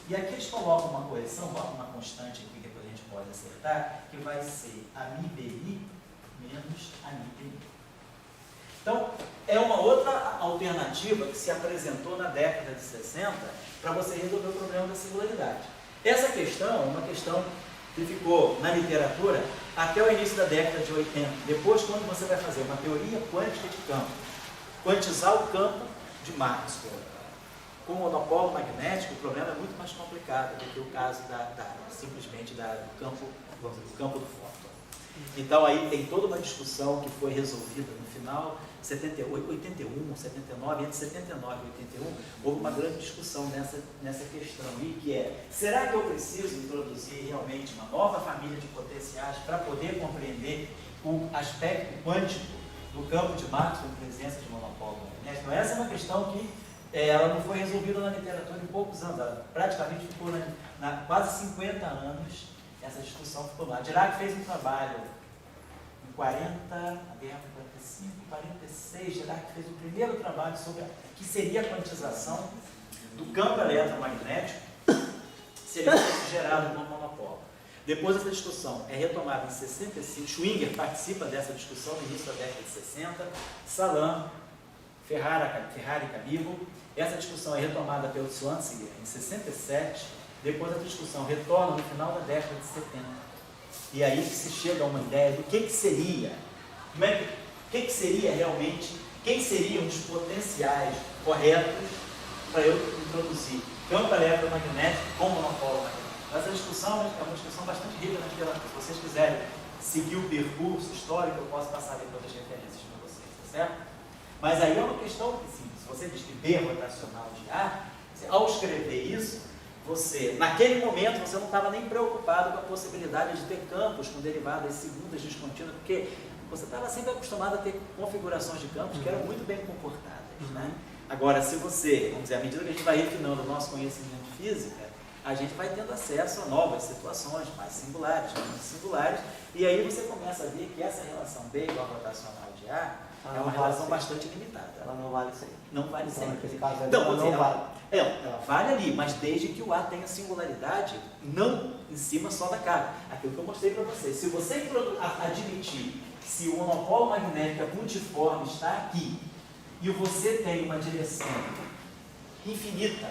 E aqui eles colocam uma correção, botam uma constante aqui que depois a gente pode acertar, que vai ser a MIBI menos a MIBI. Então, é uma outra alternativa que se apresentou na década de 60 para você resolver o problema da singularidade. Essa questão é uma questão que ficou na literatura até o início da década de 80. Depois, quando você vai fazer uma teoria quântica de campo, quantizar o campo de Maxwell com o monopolo magnético, o problema é muito mais complicado do que o caso simplesmente do campo do fóton. Então aí tem toda uma discussão que foi resolvida no final, 81, 79, entre 79 e 81, houve uma grande discussão nessa questão, e que é, será que eu preciso introduzir realmente uma nova família de potenciais para poder compreender o aspecto quântico do campo de Maxwell em presença de monopolo magnético? Então essa é uma questão que ela não foi resolvida na literatura em poucos anos, ela praticamente ficou quase 50 anos. Essa discussão ficou lá. Dirac fez um trabalho em 45, 46, Dirac fez o primeiro trabalho sobre o que seria a quantização do campo eletromagnético se ele fosse gerado no monopolo. Depois essa discussão é retomada em 65, Schwinger participa dessa discussão no início da década de 60, Salam, Ferrari e Cabibbo. Essa discussão é retomada pelo Zwanziger em 67, depois a discussão retorna no final da década de 70. E aí que se chega a uma ideia do que seria, o que seria realmente, quem seriam os potenciais corretos para eu introduzir campo eletromagnético com monopolo magnético. Essa discussão é uma discussão bastante rica na literatura. Se vocês quiserem seguir o percurso histórico, eu posso passar depois as referências para vocês, tá certo? Mas aí é uma questão que, sim, se você diz que B é rotacional de A, ao escrever isso, naquele momento, você não estava nem preocupado com a possibilidade de ter campos com derivadas segundas descontínuas, porque você estava sempre acostumado a ter configurações de campos que eram muito bem comportadas, né? Agora, se você, vamos dizer, à medida que a gente vai refinando o nosso conhecimento de física, a gente vai tendo acesso a novas situações mais singulares, menos singulares, e aí você começa a ver que essa relação B igual a rotacional de A é uma relação bastante limitada. Ela não vale sempre. Não vale então, sempre. Nesse caso, Então, ela não vale. Ela vale ali, mas desde que o A tenha singularidade, não em cima só da carga. Aquilo que eu mostrei para vocês. Se você admitir que se o monopolo magnético multiforme está aqui, e você tem uma direção infinita,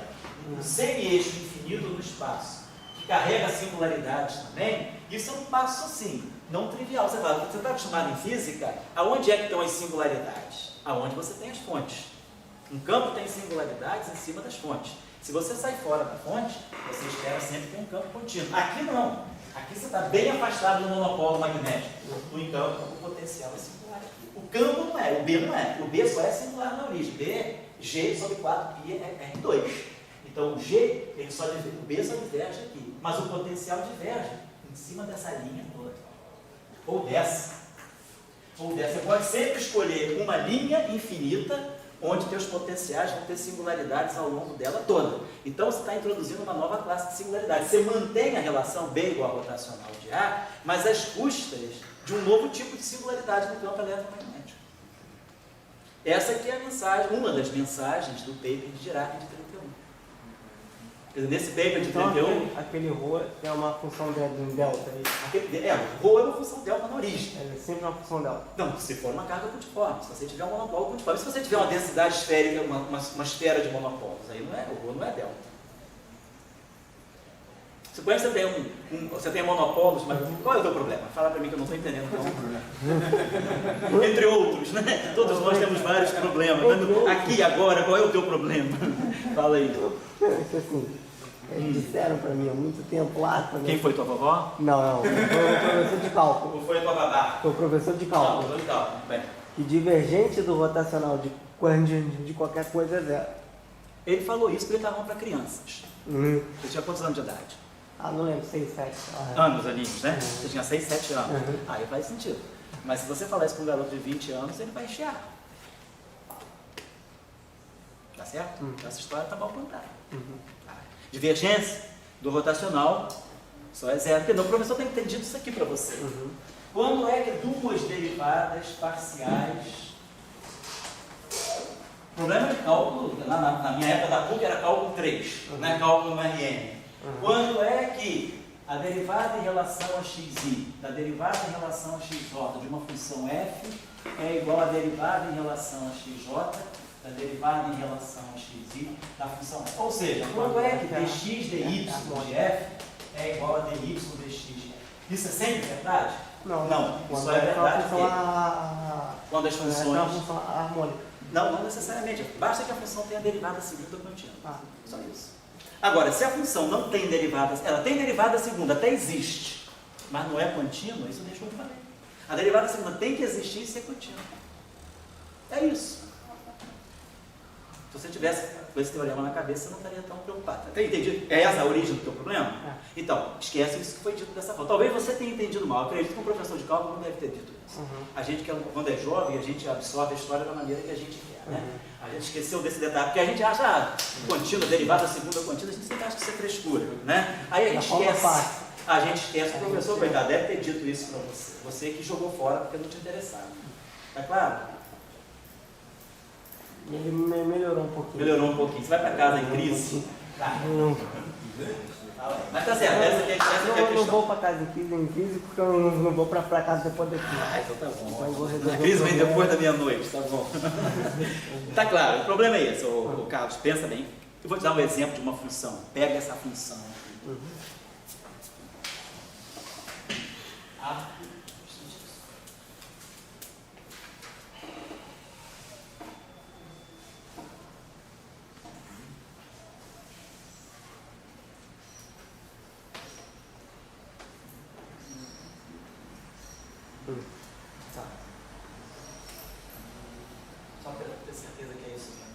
um semi-eixo infinito no espaço, que carrega singularidades também, isso é um passo assim, não trivial. Você está acostumado em física, aonde é que estão as singularidades? Aonde você tem as fontes. Um campo tem singularidades em cima das fontes. Se você sai fora da fonte, você espera sempre ter um campo contínuo. Aqui não. Aqui você está bem afastado do monopolo magnético. Então, o potencial é singular aqui. O campo não é, o B não é. O B só é singular na origem. B, G sobre 4π é R2. Então, o G, o B só diverge aqui. Mas o potencial diverge em cima dessa linha toda. Ou dessa. Você pode sempre escolher uma linha infinita onde teus potenciais vão ter singularidades ao longo dela toda. Então, você está introduzindo uma nova classe de singularidade. Você mantém a relação B igual a rotacional de A, mas às custas de um novo tipo de singularidade no campo eletromagnético. Essa aqui é a mensagem, uma das mensagens do paper de Dirac de 31. Nesse paper de 31... Então, aquele ρ é uma função de delta. O ρ é uma função delta na origem. É sempre uma função delta. Não, se for uma carga multiforme, se você tiver um monopolo multiforme, se você tiver uma densidade esférica, uma esfera de monopolos, aí não é, o ρ não é delta. Suponha que você tem monopolos, mas qual é o teu problema? Fala para mim que eu não estou entendendo qual é o problema. Entre outros, né? Todos nós temos vários problemas. Aqui, agora, qual é o teu problema? Fala aí. Assim, disseram para mim há muito tempo lá. Quem foi tua vovó? Não, foi o professor de cálculo. Ou foi a tua babá? Foi o professor de Não, cálculo. professor de cálculo. Bem. Que divergente do rotacional de qualquer coisa é zero. Ele falou isso porque ele estava para crianças. Ele tinha quantos anos de idade? Não lembro, 6, 7. Anos, aninhos, né? Você tinha 6, 7 anos. Aí faz sentido. Mas se você falar isso para um garoto de 20 anos, ele vai chiar. Tá certo? Essa história está mal contada. Divergência do rotacional só é zero. Porque não, o professor tem que ter dito isso aqui para você. Quando é que duas derivadas parciais... O problema de cálculo, na minha época da PUC era cálculo 3, não é cálculo no RN. Quando é que a derivada em relação a xi da derivada em relação a xj de uma função f é igual à derivada em relação a xj da derivada em relação a xi da função f. Ou seja, quando é que dx dy de f é igual a dy dx de f? Isso é sempre verdade? Não, isso é verdade quando as funções... É uma função harmônica. Não necessariamente. Basta que a função tenha derivada segunda contínua. Só isso. Agora, se a função não tem derivada, ela tem derivada segunda, até existe, mas não é contínua, isso deixa eu te falei. A derivada segunda tem que existir e ser contínua. É isso. Se você tivesse com esse teorema na cabeça, você não estaria tão preocupado. Tem entendido? É essa a origem do teu problema? Então, esquece isso que foi dito dessa forma. Talvez você tenha entendido mal. Eu acredito que um professor de cálculo não deve ter dito isso. A gente, quando é jovem, a gente absorve a história da maneira que a gente quer, né? A gente esqueceu desse detalhe, porque a gente acha contínua, derivada segunda contínua, a gente sempre acha que isso é frescura, né? Aí a gente esquece. A gente esquece. O professor, coitado, deve ter dito isso para você. Você que jogou fora porque não te interessava. Tá claro? Ele melhorou um pouquinho. Melhorou um pouquinho. Você vai para casa em crise? Tá. Mas tá certo, essa aqui é a questão. Eu não vou para casa em crise, porque eu não vou para casa depois daqui. Então tá bom. A crise vem depois da meia-noite, tá bom. Tá claro, o problema é esse, ô Carlos, pensa bem. Eu vou te dar um exemplo de uma função. Pega essa função aqui. Só para ter certeza que é isso mesmo.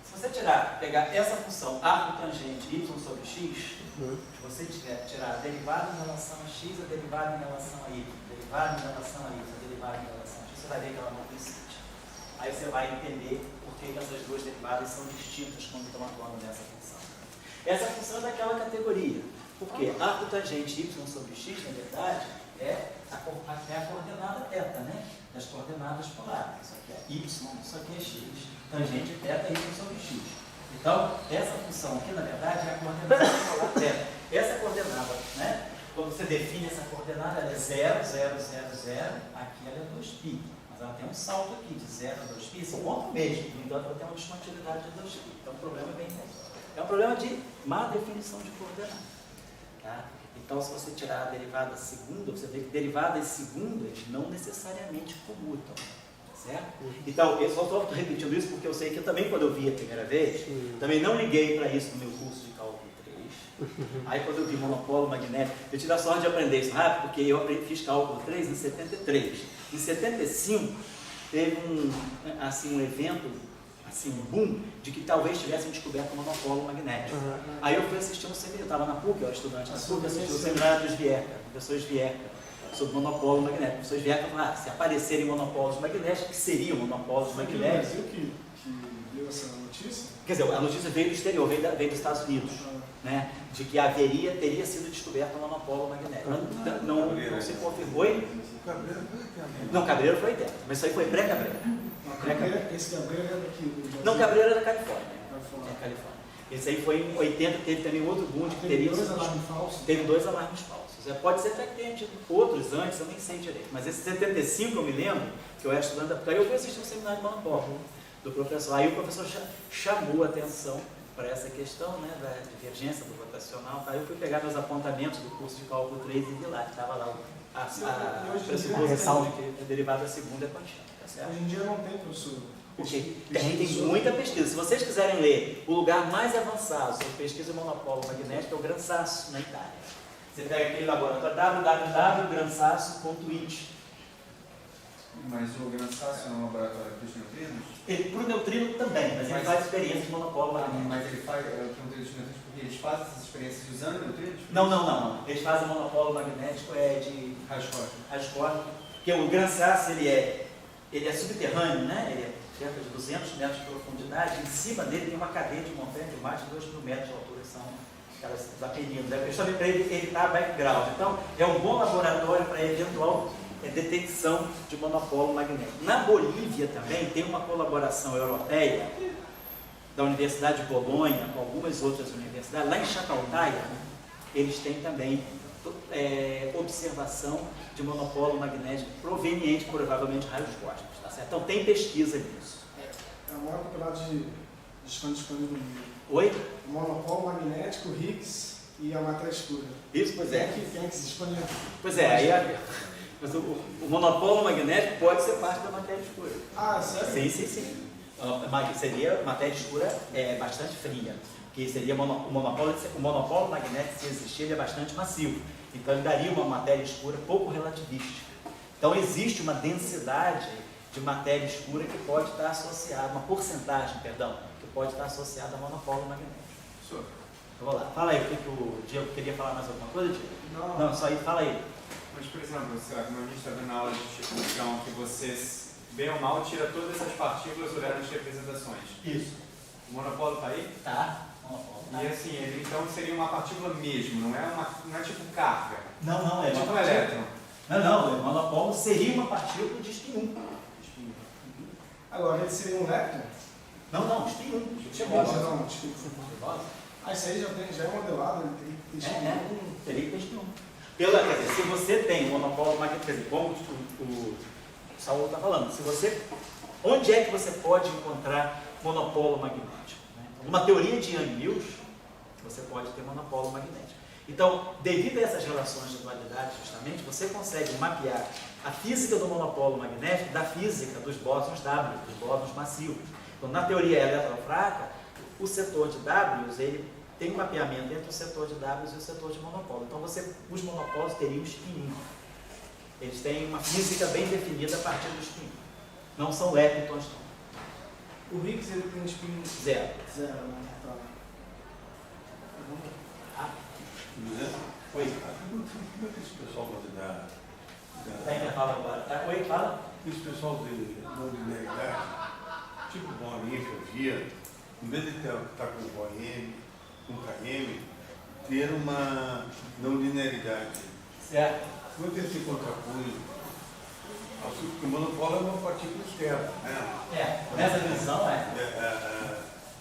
Se você pegar essa função arco tangente y sobre x, se você tirar a derivada em relação a x, a derivada em relação a y, a derivada em relação a y, a derivada em relação a x, você vai ver que ela não coincide. Aí você vai entender por que essas duas derivadas são distintas quando estão atuando nessa função. Essa função é daquela categoria, porque arco tangente y sobre x, na verdade, é a coordenada θ, né? Das coordenadas polares. Isso aqui é y, isso aqui é x. Tangente θ, y sobre x. Então, essa função aqui, na verdade, é a coordenada polar θ. Essa coordenada, né? Quando você define essa coordenada, ela é 0, 0, 0, 0. Aqui ela é 2π. Mas ela tem um salto aqui de 0 a 2π. Esse ponto mesmo. No entanto, ela tem uma descontinuidade de 2π. Então, o problema é bem esse. É um problema de má definição de coordenada. Tá? Então, se você tirar a derivada segunda, você vê que derivadas segundas não necessariamente comutam. Certo? Então, eu só estou repetindo isso porque eu sei que eu também, quando eu vi a primeira vez, também não liguei para isso no meu curso de cálculo 3. Aí, quando eu vi monopolo magnético, eu tive a sorte de aprender isso rápido, porque eu fiz cálculo 3 em 73. Em 75, teve um evento, assim, um boom, de que talvez tivessem descoberto o monopolo magnético. Aí eu fui assistir um seminário, eu estava na PUC, eu era estudante na PUC, assisti o seminário dos Vierca, professores Vierca, sobre monopolo magnético. Os professores Vierca falaram, se aparecerem monopólios magnéticos, que seriam monopólios magnéticos? Foi que deu essa notícia? Quer dizer, a notícia veio do exterior, veio dos Estados Unidos, né? De que teria sido descoberto o monopolo magnético. Não se confirmou. Não, Cabreiro foi dentro, mas isso aí foi pré-Cabreiro. Esse Cabreiro era daqui? Não, Cabreiro era da Califórnia. Califórnia. Esse aí foi em 80, teve também outro boom de que teria... Teve 2 alarmes falsos? Teve 2 alarmes falsos. Pode ser até que tenha tido outros antes, eu nem sei direito. Mas esse 75 eu me lembro, que eu era estudante da PUC, eu fui assistir um seminário de monopólio do professor. Aí o professor chamou a atenção para essa questão, né, da divergência do rotacional. Aí eu fui pegar meus apontamentos do curso de cálculo 3 e vi lá, que estava lá a pressuposição de que a derivada segunda é contínua. Tá certo? Hoje em dia não tem, professor. Tem muita pesquisa. Se vocês quiserem ler, o lugar mais avançado sobre pesquisa de monopólio magnético é o Gran Sasso, na Itália. Você pega aquele laboratório www.gransasso.it. Mas o Gran Sasso é um laboratório dos neutrinos? Para o neutrino também, mas ele faz experiência de monopólio magnético. Mas ele faz o neutrino dos neutrinos porque eles fazem essas experiências usando neutrinos? Não. Eles fazem monopólio magnético de raios cósmicos. Porque o Gran Sasso ele é subterrâneo, né? Ele é cerca de 200 metros de profundidade. Em cima dele tem uma cadeia de montanha de mais de 2.000 metros de altura, são aquelas apeninos. Justamente para ele evitar background. Então, é um bom laboratório para eventual detecção de monopolo magnético. Na Bolívia também tem uma colaboração europeia da Universidade de Bolonha com algumas outras universidades. Lá em Chacaltaya, eles têm também observação de monopolo magnético proveniente, provavelmente, de raios cósmicos. Tá certo? Então tem pesquisa nisso. É o maior campeonato de esconde-esconde do mundo. Oi? O monopolo magnético, Higgs e a matéria escura. Isso, pois é. Quem é que se expõe? Pois é, aí mas o monopolo magnético pode ser parte da matéria escura. Ah, sério? Sim. Seria matéria escura bastante fria, que seria o monopolo magnético, se existir, ele é bastante massivo. Então ele daria uma matéria escura pouco relativística. Então existe uma densidade de matéria escura que pode estar associada, uma porcentagem, perdão, que pode estar associada ao monopolo magnético. Professor, Vou lá, fala aí, o que o Diego queria falar mais alguma coisa, Diego? Não, só aí, fala aí. mas por exemplo, como a gente está vendo na aula de distribuição, que você, bem ou mal, tira todas as partículas olhando as representações. Isso. O monopolo está aí? Tá. Monopolo. E assim, ele então seria uma partícula mesmo, não é tipo carga. Não, é Tipo um elétron. Não, o monopolo seria uma partícula de spin 1. Agora, ele seria um lepton? Não, spin 1. Não, desculpa. Ah, isso aí já é modelado, ele tem spin 1. Teria que ter spin 1. Quer dizer, se você tem um monopolo magnético, quer dizer, como o Saulo está falando, onde é que você pode encontrar monopolo magnético? Né? Uma teoria de Yang-Mills, você pode ter monopolo magnético. Então, devido a essas relações de dualidade, justamente, você consegue mapear a física do monopolo magnético da física dos bósons W, dos bósons massivos. Então, na teoria eletrofraca, o setor de W, ele tem um mapeamento entre o setor de W e o setor de monopolo. Então, os monopólios teriam spin. Eles têm uma física bem definida a partir do spin. Não são leptons. O Higgs, ele tem spin Zero. né? Tá. Oi. Como é que esse pessoal da Está em intervalo agora. Tá? Oi, fala. esse pessoal de não linearidade, tipo bolinha que eu via, em vez de estar com o OM, com o KM, ter uma não linearidade. Certo. Como é que esse contrapunho? Porque o monopolo é uma partícula externa, né? Nessa visão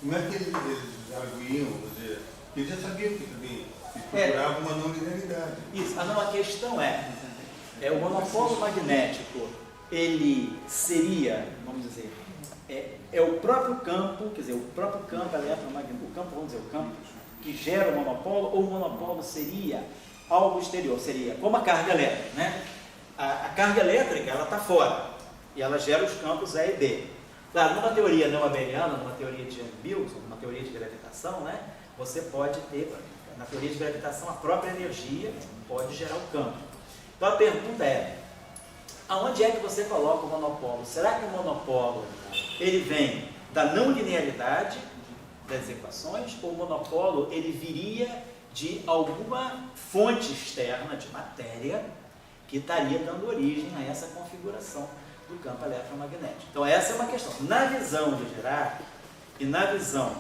Como é que eles arguiam? Eles já sabiam que também procuravam uma não linearidade. Isso. A questão o monopolo magnético, ele seria, vamos dizer, é o próprio campo, quer dizer, o próprio campo eletromagnético, o campo que gera o monopolo, ou o monopolo seria algo exterior, seria como a carga elétrica, né? A carga elétrica, ela está fora, e ela gera os campos E e B. Claro, numa teoria não abeliana, numa teoria de Yang-Mills, numa teoria de gravitação, né? Você pode ter, na teoria de gravitação, a própria energia pode gerar o campo. Então a pergunta aonde é que você coloca o monopolo? Será que o monopolo, ele vem da não linearidade das equações, ou o monopolo, ele viria de alguma fonte externa de matéria que estaria dando origem a essa configuração do campo eletromagnético? Então essa é uma questão. Na visão de Dirac e na visão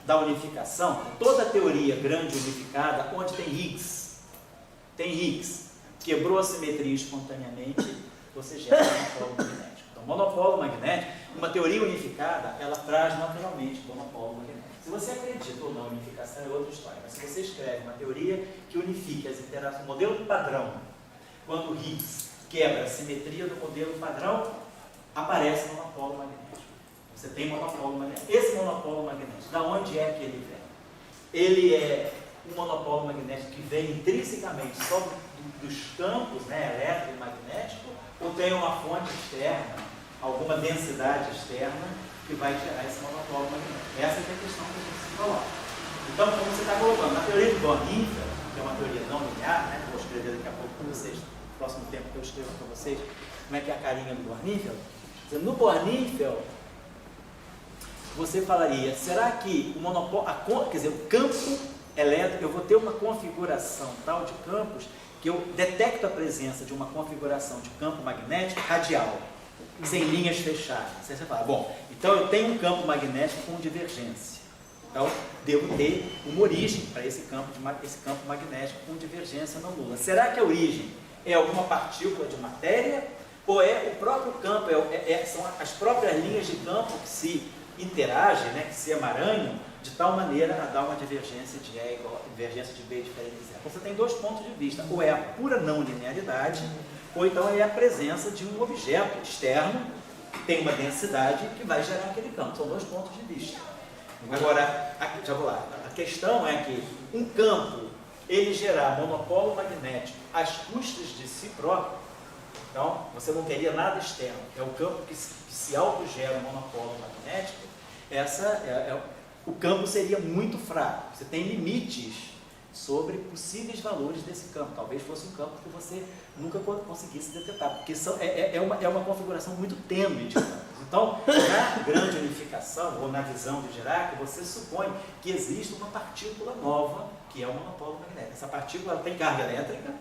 da unificação, toda teoria grande unificada, onde tem Higgs, quebrou a simetria espontaneamente, você gera um monopolo magnético. Então, monopolo magnético, uma teoria unificada, ela traz naturalmente monopolo magnético. Se você acredita ou não em unificação é outra história, mas se você escreve uma teoria que unifique as interações, o modelo padrão, quando o Higgs quebra a simetria do modelo padrão, aparece monopolo magnético. Você tem monopolo magnético. Esse monopolo magnético, da onde é que ele vem? Ele é um monopolo magnético que vem intrinsecamente só dos campos, né, elétrico e magnético, ou tem uma fonte externa, alguma densidade externa que vai gerar esse monopolo magnético? Essa é a questão que a gente se coloca. Então, como você está colocando, na teoria de Born-Haeffer, que é uma teoria não linear, né, que eu vou escrever daqui a pouco para vocês, no próximo tempo que eu escrevo para vocês, como é que é a carinha do Born-Haeffer? No Born-Haeffer, você falaria, será que o monopolo, quer dizer, o campo elétrico, eu vou ter uma configuração tal de campos que eu detecto a presença de uma configuração de campo magnético radial, sem linhas fechadas. Você fala, bom, então eu tenho um campo magnético com divergência. Então, devo ter uma origem para esse campo magnético com divergência não nula. Será que a origem É alguma partícula de matéria? Ou é o próprio campo, são as próprias linhas de campo que se interagem, né, que se emaranham, de tal maneira a dar uma divergência de E igual a divergência de B diferente de zero. Então você tem dois pontos de vista, ou é a pura não linearidade, ou então é a presença de um objeto externo que tem uma densidade que vai gerar aquele campo. São dois pontos de vista. Agora, já vou lá, a questão é que um campo, ele gerar monopolo magnético às custas de si próprio, então você não teria nada externo, é o campo que se autogera um monopolo magnético, o campo seria muito fraco. Você tem limites sobre possíveis valores desse campo. Talvez fosse um campo que você nunca conseguisse detectar, porque é uma configuração muito tênue de campos. Então, na grande unificação, ou na visão de Dirac, você supõe que existe uma partícula nova, que é o monopolo magnético. Essa partícula ela tem carga elétrica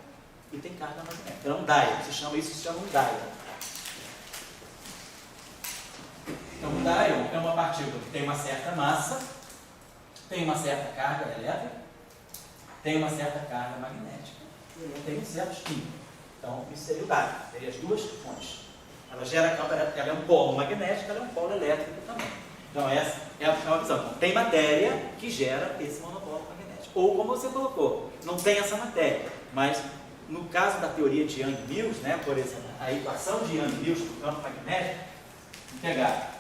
e tem carga magnética. É um diode, isso se chama um diode. Então, um diode é uma partícula que tem uma certa massa, tem uma certa carga elétrica, tem uma certa carga magnética e tem um certo spin. Então, isso seria o diode, teria as duas fontes. Ela gera campo, ela é um polo magnético, ela é um polo elétrico também. Então, essa é a visão. Então, tem matéria que gera esse monopolo magnético. Ou, como você colocou, não tem essa matéria, mas no caso da teoria de Young-Mills, né, por exemplo, a equação de Young-Mills do campo magnético, vou pegar,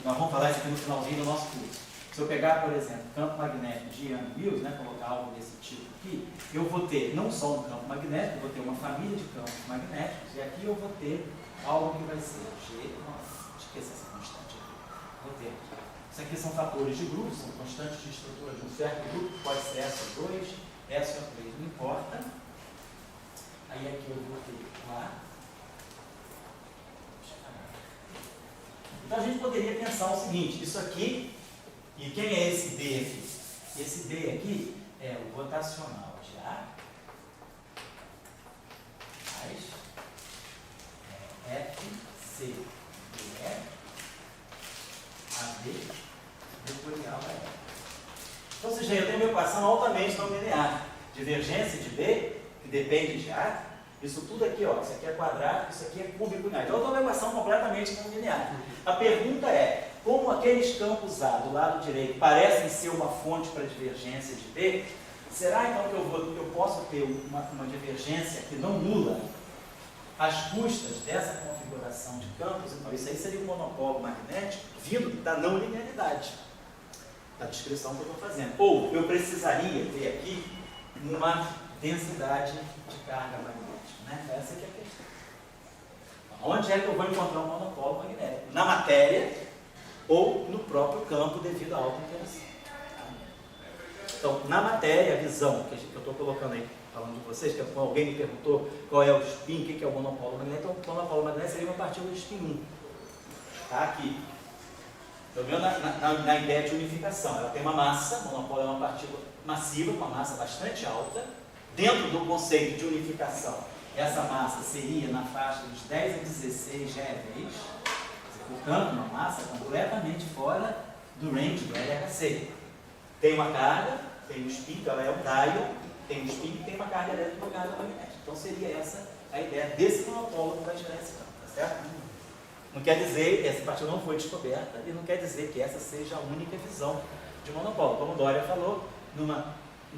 nós vamos falar isso aqui no finalzinho do nosso curso. Se eu pegar, por exemplo, o campo magnético de Young-Mills, né, colocar algo desse tipo aqui, eu vou ter não só um campo magnético, eu vou ter uma família de campos magnéticos, e aqui eu vou ter algo que vai ser G, esqueci essa constante aqui, vou ter, isso aqui são fatores de grupo, são constantes de estrutura de um certo grupo, pode ser SO2, SO3, não importa. Aí aqui eu vou ter lá. Então a gente poderia pensar o seguinte, isso aqui, e quem é esse D aqui? Esse D aqui é o rotacional de A mais F, C, D, E, AD, vetorial a E. Então, ou seja, eu tenho uma equação altamente não linear. Divergência de B, que depende de A, isso tudo aqui, ó, isso aqui é quadrado, isso aqui é cúbico. Então, eu tenho uma equação completamente não linear. A pergunta é, como aqueles campos A do lado direito parecem ser uma fonte para divergência de B, será então que eu posso ter uma divergência que não nula às custas dessa configuração de campos? Então, isso aí seria um monopolo magnético vindo da não linearidade, da descrição que eu estou fazendo. Ou eu precisaria ter aqui uma densidade de carga magnética, né? Essa aqui é a questão. Onde é que eu vou encontrar um monopolo magnético? Na matéria ou no próprio campo devido à alta interação. Então, na matéria, a visão que eu estou colocando aí, falando de vocês, que alguém me perguntou qual é o spin, o que é o monopolo magnético. Então, o monopolo magnético seria uma partícula de spin 1. Está aqui. Estou vendo na ideia de unificação. Ela tem uma massa, o monopolo é uma partícula massiva, com uma massa bastante alta. Dentro do conceito de unificação, essa massa seria na faixa dos 10 a 16 GeVs, portanto, uma massa completamente fora do range do LHC. Tem uma carga, tem um spin, ela é um diode, tem um spin e tem uma carga elétrica e uma carga magnética. Então seria essa a ideia desse monopolo que vai gerar esse campo, tá certo? Não quer dizer, essa partícula não foi descoberta e não quer dizer que essa seja a única visão de monopolo. Como Dória falou, numa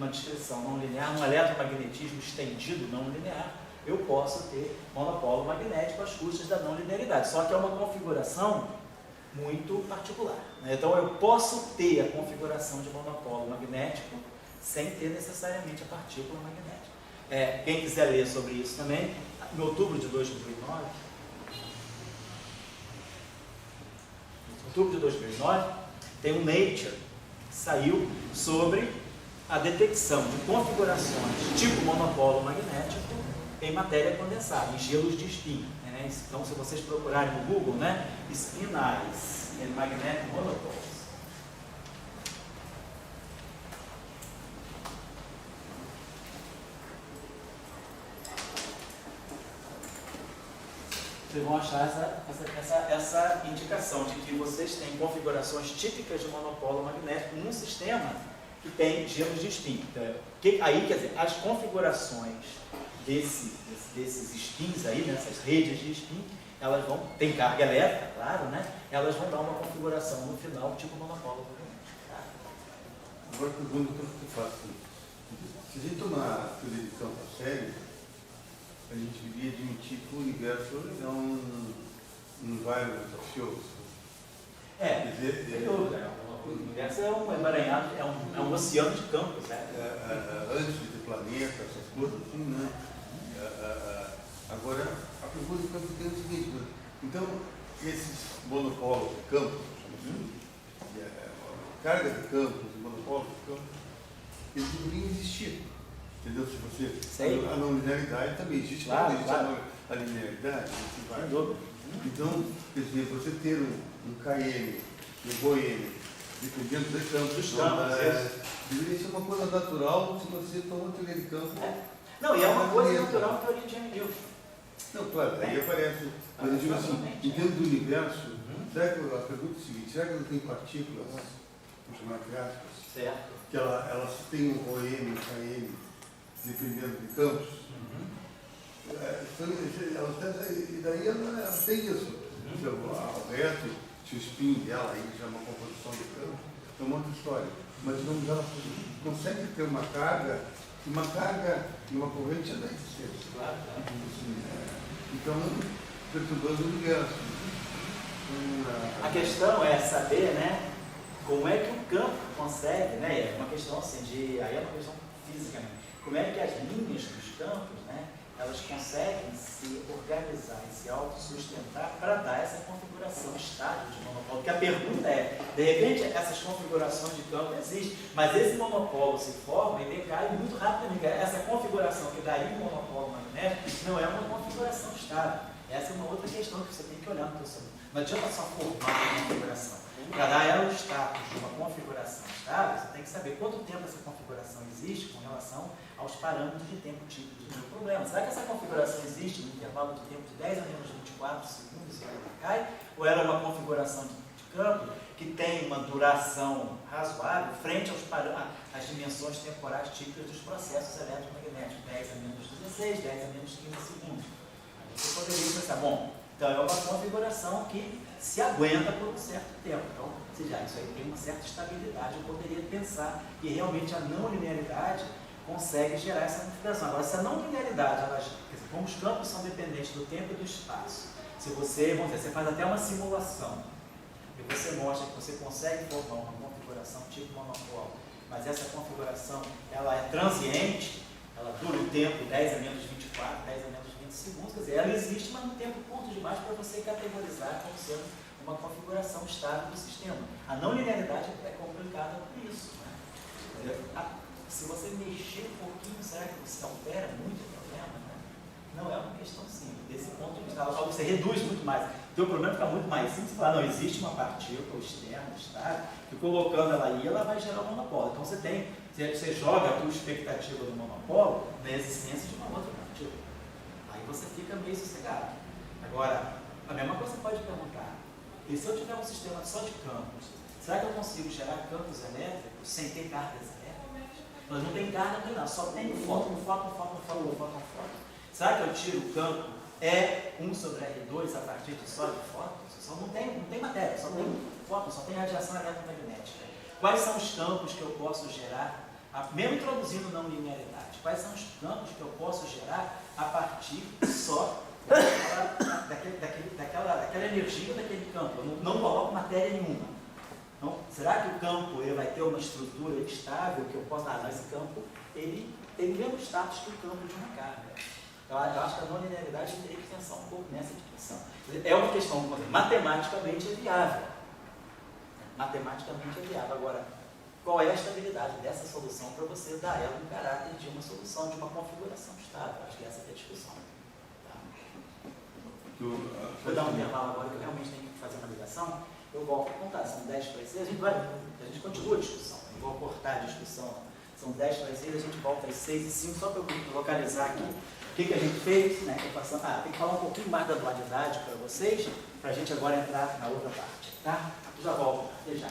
descrição não linear, num eletromagnetismo estendido não linear, eu posso ter monopolo magnético às custas da não linearidade. Só que é uma configuração muito particular, né? Então eu posso ter a configuração de monopolo magnético sem ter necessariamente a partícula magnética. Quem quiser ler sobre isso também, em outubro de 2009, tem um Nature que saiu sobre a detecção de configurações tipo monopolo magnético em matéria condensada, em gelos de spin. Né? Então, se vocês procurarem no Google, né, spin ice and magnetic monopoles, vocês vão achar essa indicação de que vocês têm configurações típicas de monopolo magnético num sistema que tem gelos de spin. Então, aí, quer dizer, as configurações desses spins aí, né, essas redes de spin, elas vão, tem carga elétrica, claro, né? Elas vão dar uma configuração no final, tipo monopólio. Tá? Agora, pergunta que eu faço. Se a gente tomar a teoria de campo a sério, a gente devia admitir que o universo é um environment of fields. Quer dizer, sem dúvida. O universo é um emaranhado, é um oceano de campos, né? Antes de ter planeta, essas coisas assim, né? Agora, a pergunta que eu tenho é o seguinte, né? Então, esses monopolos de campos, carga de campos e monopolos de campos, eles deveriam existir. Entendeu? Se você. A não linearidade também existe, claro, existe a linearidade, assim vai. Sem dúvida. Então, quer dizer, você ter um KM, um BOM, dependendo dos campos, deveria ser uma coisa natural se você toma a teoria de campo. Não, e é uma coisa natural que a teoria de Johnny. Não, claro, aí aparece. Mas eu digo assim, em termos do universo, será que a pergunta é a seguinte, será que ela tem partículas, vamos chamar de aspas, Certo. que elas têm um OM, um KM, dependendo de campos? E daí ela tem isso. O resto, se o spin dela aí já é uma composição de campos, é uma outra história. Mas vamos, ela consegue ter uma carga e uma corrente da existência. Claro. Então, perturbando o universo. A questão é saber, né, como é que o campo consegue, né, é uma questão assim aí é uma questão física, né, como é que as linhas dos campos, né, elas conseguem se organizar e se autossustentar para dar essa configuração estável de monopólio. Porque a pergunta é, de repente, essas configurações de campo existem, mas esse monopólio se forma e decai muito rapidamente. Essa configuração que daí o monopólio magnético não é uma configuração estável. Essa é uma outra questão que você tem que olhar no seu celular. Não adianta só formar uma configuração. Para dar ela o status de uma configuração estável, você tem que saber quanto tempo essa configuração existe com relação aos parâmetros de tempo típicos do problema. Será que essa configuração existe no intervalo de tempo de 10 a menos 24 segundos e ela cai? Ou ela é uma configuração de campo que tem uma duração razoável frente às dimensões temporais típicas dos processos eletromagnéticos, 10 a menos 16, 10 a menos 15 segundos? Aí você poderia pensar, bom, então é uma configuração que se aguenta por um certo tempo. Então, ou seja, isso aí tem uma certa estabilidade. Eu poderia pensar que realmente a não linearidade consegue gerar essa configuração. Agora, se a não linearidade, quer dizer, como os campos são dependentes do tempo e do espaço, se você, vamos dizer, você faz até uma simulação e você mostra que você consegue formar uma configuração tipo monopólio, mas essa configuração ela é transiente, ela dura o tempo 10 a menos 24, 10 a menos 20 segundos, quer dizer, ela existe, mas no tempo curto demais para você categorizar como sendo uma configuração estável do sistema. A não linearidade é complicada por isso. Né? Se você mexer um pouquinho, será que você altera muito o problema? Né? Não é uma questão simples. Desse ponto de vista, você reduz muito mais. Então o problema fica muito mais simples. Você fala, não, existe uma partícula externa, estável, que colocando ela aí, ela vai gerar um monopólio. Então você joga a tua expectativa do monopólio na existência de uma outra partícula. Aí você fica meio sossegado. Agora, a mesma coisa você pode perguntar, e se eu tiver um sistema só de campos, será que eu consigo gerar campos elétricos sem ter cargas elétricas? Mas não tem carga, não tem nada, só tem fóton. Será que eu tiro o campo E1 sobre R2 a partir de só de fótons? Só não tem matéria, só tem fóton, só tem radiação eletromagnética. Quais são os campos que eu posso gerar, mesmo introduzindo não linearidade, quais são os campos que eu posso gerar a partir só daquela energia daquele campo? Eu não coloco matéria nenhuma. Então, será que o campo ele vai ter uma estrutura estável que eu possa... mas esse campo ele tem o mesmo status que o campo de uma carga. Eu acho que a não linearidade teria que pensar um pouco nessa discussão. É uma questão, matematicamente é viável. Matematicamente é viável. Agora, qual é a estabilidade dessa solução para você dar a ela um caráter de uma solução, de uma configuração estável? Acho que essa é a discussão. Tá? Vou dar um intervalo agora que eu realmente tenho que fazer uma ligação. Eu volto a contar, são 10 para 6, a gente continua a discussão, eu vou cortar a discussão, são 10 para 6, a gente volta às 6 e 5, só para eu localizar aqui o que a gente fez, né? Tem que falar um pouquinho mais da dualidade para vocês, para a gente agora entrar na outra parte, tá? Já volto, até já.